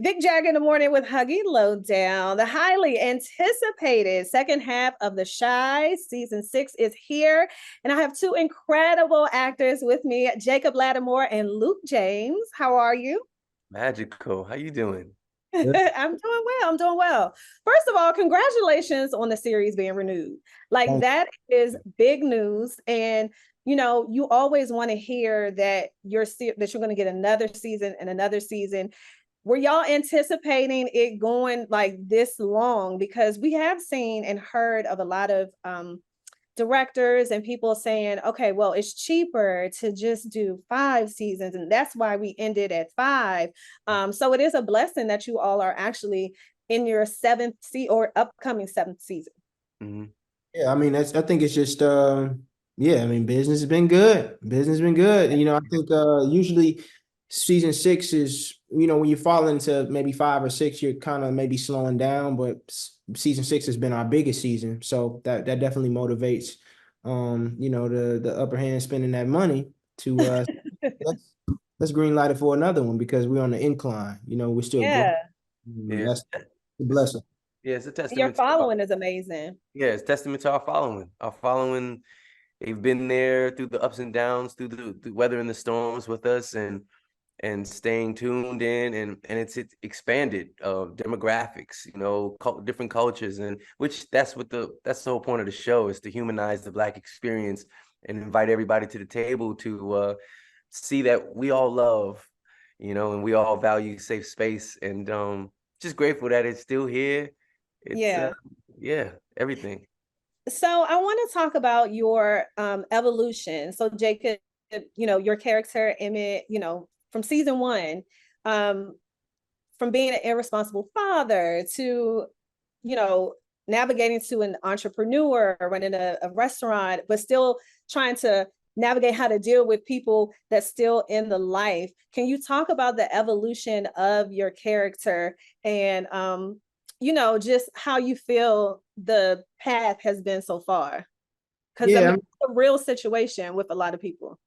Vic Jagger in the morning with Huggy Lowdown. The highly anticipated second half of The Shy season 6 is here, and I have two incredible actors with me, Jacob Latimore and Luke James. How are you? Magical. How you doing? I'm doing well. I'm doing well. First of all, congratulations on the series being renewed. Like that is big news, and you always want to hear that you're going to get another season and another season. Were y'all anticipating it going like this long? Because we have seen and heard of a lot of directors and people saying, okay, well, it's cheaper to just do 5 seasons. And that's why we ended at 5. So it is a blessing that you all are actually in your seventh or upcoming seventh season. Hmm. Yeah, I mean, I think it's just yeah, I mean, business has been good. Business has been good. I think usually season 6 is, when you fall into maybe 5 or 6, you're kind of maybe slowing down, but season 6 has been our biggest season. So that definitely motivates the upper hand spending that money to let's let's green light it for another one because we're on the incline. We're still growing. Yeah. Yeah, That's a blessing. it's a Your testament to following is amazing. it's testament to our following. Our following, they've been there through the ups and downs, through the weather and the storms with us, and staying tuned in, and it's expanded demographics, different cultures, and which that's the whole point of the show, is to humanize the Black experience and invite everybody to the table to see that we all love, and we all value safe space, and just grateful that it's still here. It's Yeah. yeah, everything. So I want to talk about your evolution. So Jacob, your character Emmett, from season 1, um, from being an irresponsible father to, you know, navigating to an entrepreneur, running a restaurant, but still trying to navigate how to deal with people that's still in the life. Can you talk about the evolution of your character and just how you feel the path has been so far? Because I Yeah, mean, it's a real situation with a lot of people.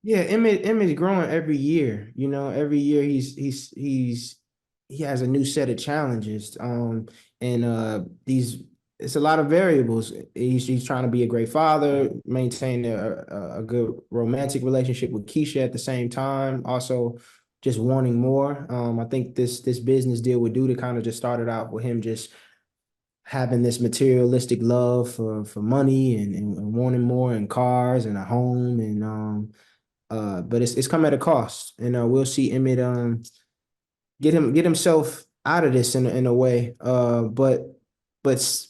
Yeah, Emmett growing every year. Every year he has a new set of challenges. And these it's a lot of variables. He's trying to be a great father, maintain a good romantic relationship with Keisha at the same time. Also, just wanting more. I think this business deal with Duda kind of just started out with him just having this materialistic love for money and wanting more and cars and a home and but it's come at a cost, and we'll see Emmett get himself out of this in a way. But it,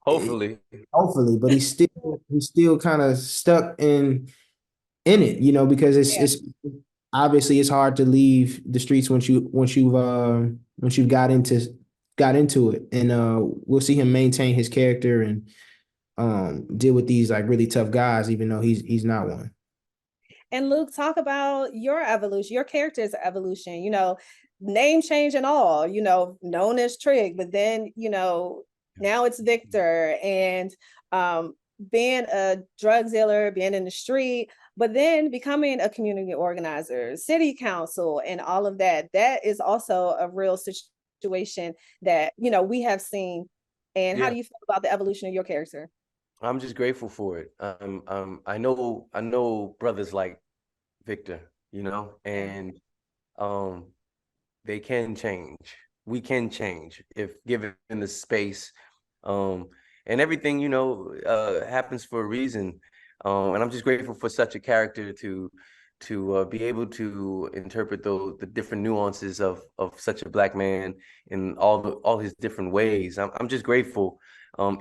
Hopefully. hopefully, but he's still kind of stuck in it, because Yeah. it's obviously it's hard to leave the streets once you've got into it, and we'll see him maintain his character and deal with these like really tough guys, even though he's not one. And Luke, talk about your evolution, your character's evolution, name change and all, known as Trig, but then, now it's Victor and being a drug dealer, being in the street, but then becoming a community organizer, city council, and all of that. That is also a real situation that, we have seen. And how Yeah, do you feel about the evolution of your character? I'm just grateful for it. I know brothers like Victor, Yeah. and um, they can change. We can change if given the space, um, and everything, happens for a reason. And I'm just grateful for such a character to be able to interpret the different nuances of such a Black man in all his different ways. I'm just grateful.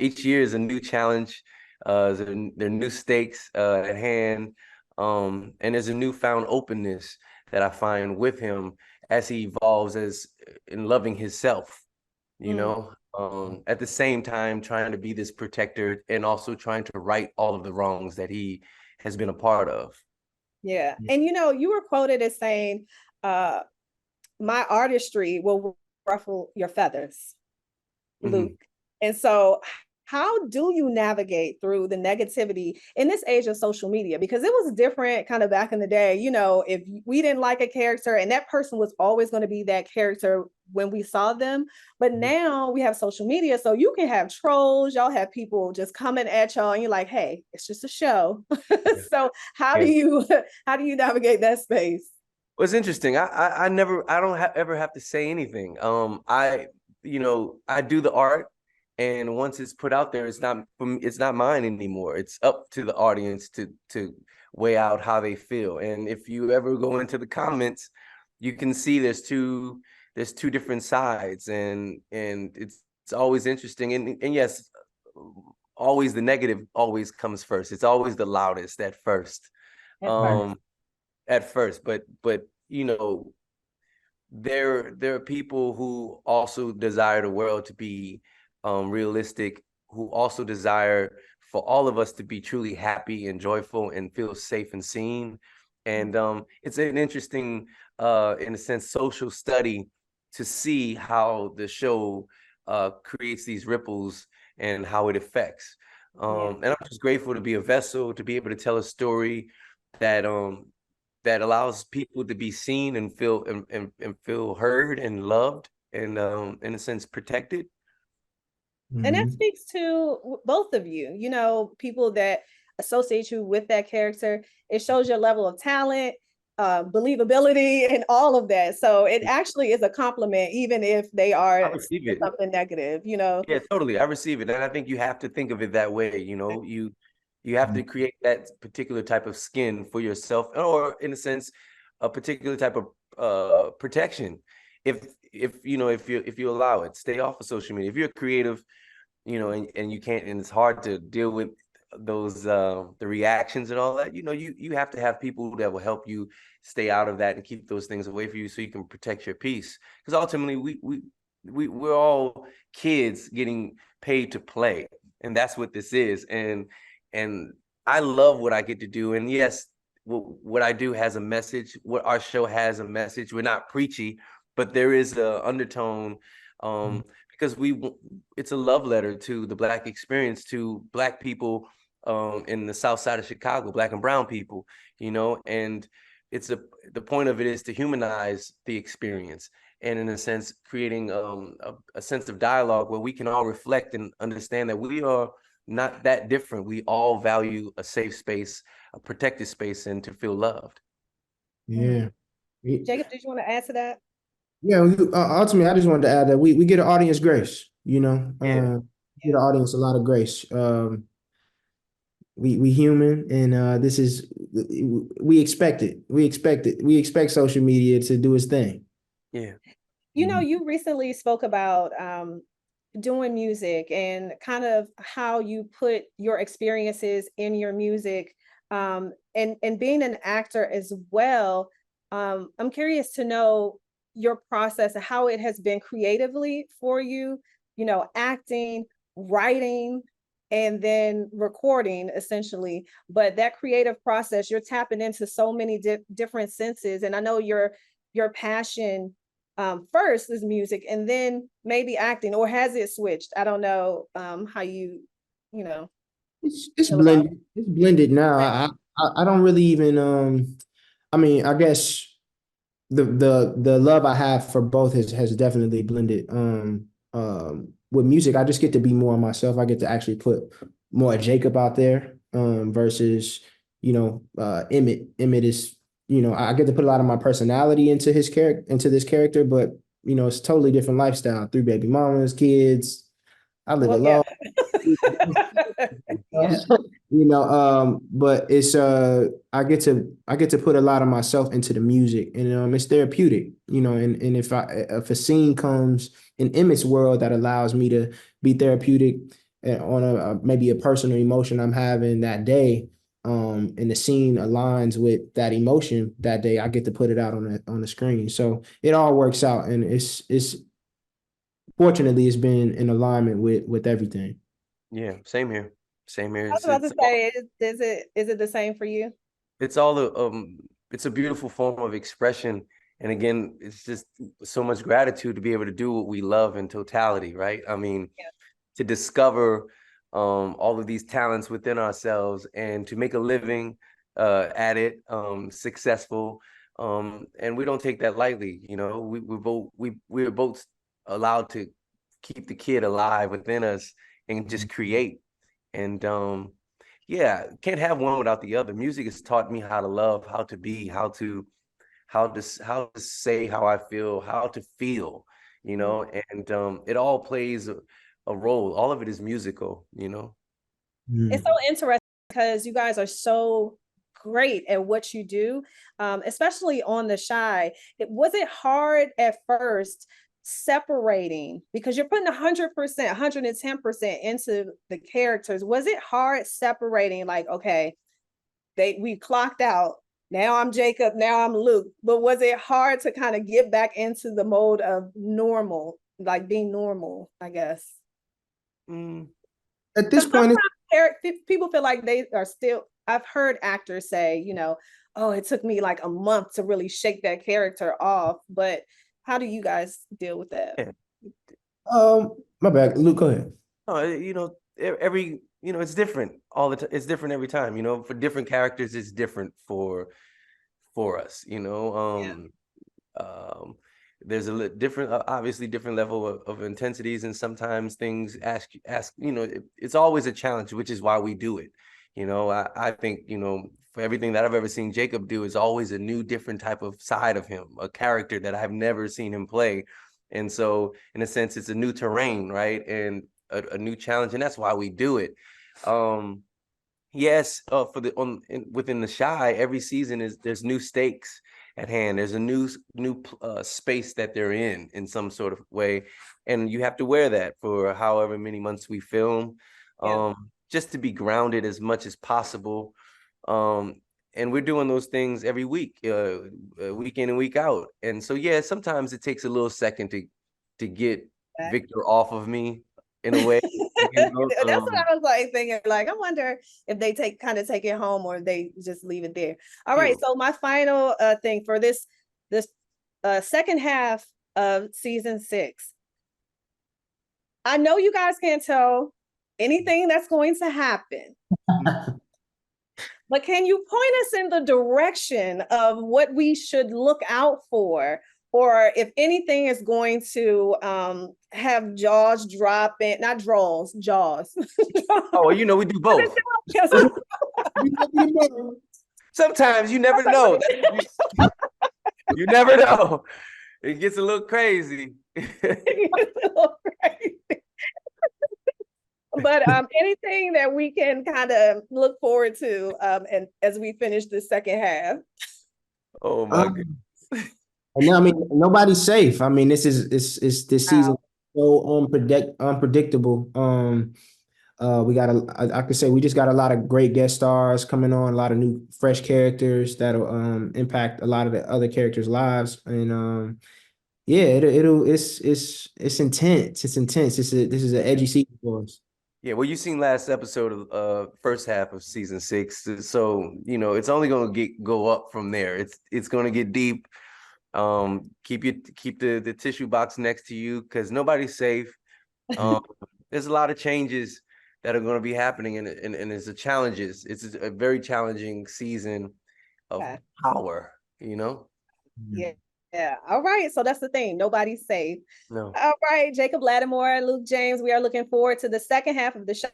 Each year is a new challenge. There are new stakes at hand, and there's a newfound openness that I find with him as he evolves as in loving himself, Mm, at the same time trying to be this protector and also trying to right all of the wrongs that he has been a part of. yeah. And you were quoted as saying, uh, my artistry will ruffle your feathers, Hmm. Luke. And so how do you navigate through the negativity in this age of social media? Because it was different kind of back in the day. You know, if we didn't like a character and that person was always going to be that character when we saw them. But now we have social media, so you can have trolls, y'all have people just coming at y'all, and you're like, hey, it's just a show. So Yeah. how do you navigate that space? Well, it's interesting. I never I don't ever have to say anything. I do the art, and once it's put out there, it's not mine anymore. It's up to the audience to weigh out how they feel. And if you ever go into the comments, you can see there's two different sides, and it's always interesting. And yes, always the negative always comes first. It's always the loudest at first. At first. Um at first, but you know, there are people who also desire the world to be realistic, who also desire for all of us to be truly happy and joyful and feel safe and seen. And it's an interesting in a sense social study to see how the show creates these ripples and how it affects. Yeah. And I'm just grateful to be a vessel, to be able to tell a story that that allows people to be seen and feel and feel heard and loved and in a sense protected. And that Mhm. speaks to both of you, you know, people that associate you with that character. It shows your level of talent, believability, and all of that. So it actually is a compliment, even if they I are receive it. something negative, you know. Yeah, totally. I receive it. And I think you have to think of it that way, you know. You have to create that particular type of skin for yourself, or in a sense, a particular type of protection. If you know, if you allow it, stay off of social media. If you're creative, you know, and you can't, and it's hard to deal with those the reactions and all that, you know, you have to have people that will help you stay out of that and keep those things away from you so you can protect your peace. Because ultimately we're all kids getting paid to play, and that's what this is. And I love what I get to do. And yes, what I do has a message. What our show has a message. We're not preachy, but there is a undertone, because it's a love letter to the Black experience, to Black people in the South Side of Chicago, Black and brown people, you know. And it's the point of it is to humanize the experience, and in a sense creating a sense of dialogue where we can all reflect and understand that we are not that different. We all value a safe space, a protected space, and to feel loved. Mm. Yeah. Jacob, did you want to add to that? Yeah, ultimately, I just wanted to add that we get an audience grace, you know, Yeah, get an audience a lot of grace. We human, and this is we expect it. We expect it. We expect social media to do its thing. yeah, You know, you recently spoke about doing music and kind of how you put your experiences in your music, and being an actor as well. I'm curious to know your process and how it has been creatively for you, you know, acting, writing, and then recording essentially. But that creative process, you're tapping into so many different senses. And I know your passion first is music and then maybe acting, or has it switched? I don't know how you know, It's feel about blended. It's blended now. that. I don't really even I mean, I guess the love I have for both has definitely blended. With music, I just get to be more myself. I get to actually put more Jacob out there, versus, Emmett. Emmett is, I get to put a lot of my personality into his character, into this character, but it's totally different lifestyle. Three baby mamas, kids. I live Well, yeah. alone. Yeah. But it's I get to put a lot of myself into the music, and it's therapeutic, and if a scene comes in Emmett's world that allows me to be therapeutic, on maybe a personal emotion I'm having that day, and the scene aligns with that emotion that day, I get to put it out on the screen. So it all works out, and it's fortunately it's been in alignment with everything. yeah. Same here. Same here. I was about to say, is it the same for you? It's all the it's a beautiful form of expression. And again, it's just so much gratitude to be able to do what we love in totality, right? I mean, Yeah. to discover all of these talents within ourselves and to make a living at it, successful. And we don't take that lightly. You know, we're both allowed to keep the kid alive within us and just create. And yeah, can't have one without the other. Music has taught me how to love, how to be, how to say how I feel, how to feel, you know, and it all plays a role. All of it is musical, you know. It's so interesting because you guys are so great at what you do, especially on the Shy. Was it hard at first separating because you're putting 100%, 110% into the characters? Was it hard separating, like, okay, we clocked out. Now I'm Jacob, now I'm Luke. But was it hard to kind of get back into the mode of normal, like being normal, I guess? At this point, People feel like they are still, I've heard actors say, you know, oh, it took me like a month to really shake that character off. But how do you guys deal with that? my bad, Luke, go ahead. You know, every, you know, it's different all the time. It's different every time, you know, for different characters, it's different for us, you know. There's a different, obviously different level of intensities, and sometimes things ask, you know, it's always a challenge, which is why we do it. You know, I think, you know, for everything that I've ever seen Jacob do is always a new, different type of side of him, a character that I've never seen him play. And so in a sense, it's a new terrain, right? And a new challenge, and that's why we do it. Yes, for within the Shy, every season there's new stakes at hand. There's a new space that they're in some sort of way, and you have to wear that for however many months we film, just to be grounded as much as possible. And we're doing those things every week, week in and week out. And so yeah, sometimes it takes a little second to get Victor off of me in a way. You know, that's what I was like thinking. Like, I wonder if they take it home or they just leave it there. All right. So my final thing for this second half of season 6. I know you guys can't tell anything that's going to happen. But can you point us in the direction of what we should look out for, or if anything is going to have jaws dropping, not draws, jaws. Oh, you know, we do both. Sometimes you never know. You never know. It gets a little crazy. But anything that we can kind of look forward to and as we finish the second half. Oh my goodness. No, I mean, nobody's safe. I mean, this this season so unpredictable. We got I could say we just got a lot of great guest stars coming on, a lot of new fresh characters that'll impact a lot of the other characters' lives. And yeah, it's intense. It's intense. This is an edgy season for us. Yeah, well, you've seen last episode of first half of season 6, so you know it's only going to go up from there. It's going to get deep. Keep the tissue box next to you because nobody's safe. There's a lot of changes that are going to be happening, and it's challenges. It's a very challenging season of power. You know. Yeah. Yeah. All right. So that's the thing. Nobody's safe. No. All right. Jacob Latimore, Luke James. We are looking forward to the second half of the show.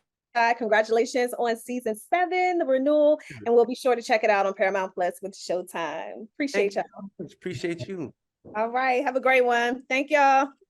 Congratulations on season 7, the renewal. And we'll be sure to check it out on Paramount Plus with Showtime. Appreciate y'all. Appreciate you. All right. Have a great one. Thank y'all.